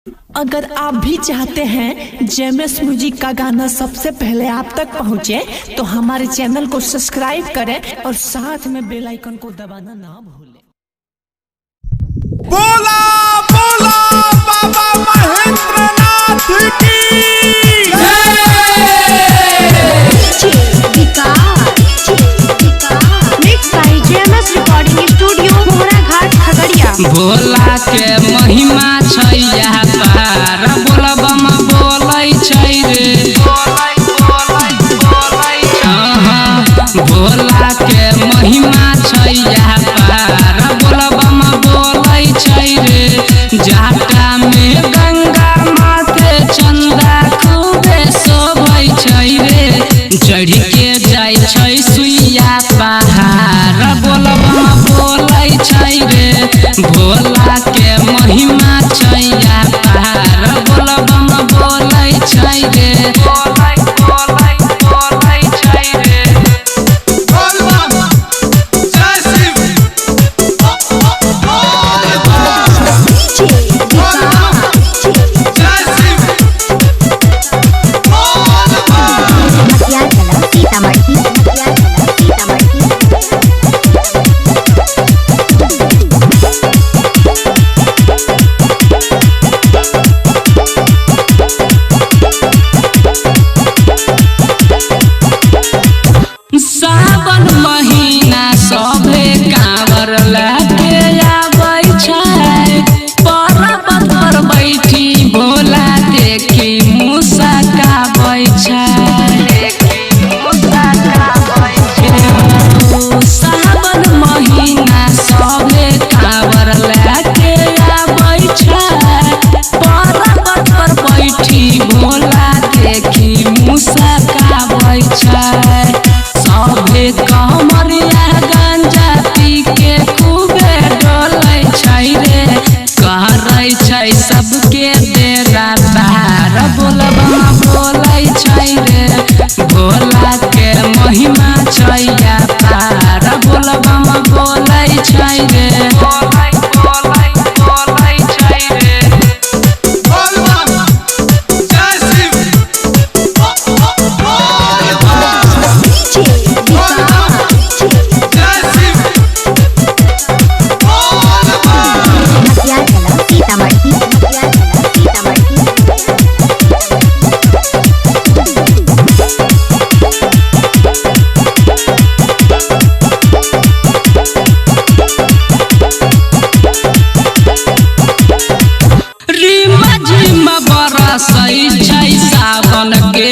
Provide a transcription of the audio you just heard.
अगर आप भी चाहते हैं जेएमएस म्यूजिक का गाना सबसे पहले आप तक पहुंचे, तो हमारे चैनल को सब्सक्राइब करें और साथ में बेल आइकन को दबाना ना भूलें। बोला बोला बाबा महेंद्रनाथ की भोला के महिमा छैया पार बोलबम बोलै छै रे। भोला के महिमा छैया पार बोलबम बोलै छै रे। जाटा में गंगा माथे चंदा खूबे शोभै छै रे। चढ़ के जाय छै सुइया पहाड़ बोलबम बोलै छै रे। भोला के महिमा छैया पार बोलबम बोलै छै रे। बोलै छै रे। सावन महीना सभे कांवर लागे आबै छै। पर्वत पर बैठी भोला देखी मुस्काबै छै। सावन महीना सभे कांवर लागे आबै छै। पर्वत पर बैठी भोला देखी मुस्काबै छै। सभे कमरिया गंजा पी के खूबे डोलै छै रे। कहरै छै सबके डेरा पार बोलबम बोलै छै रे। भोला के महिमा छैया पार बोलबम बोलै छै रे। बोलै छै रे। बरसै छै सावन के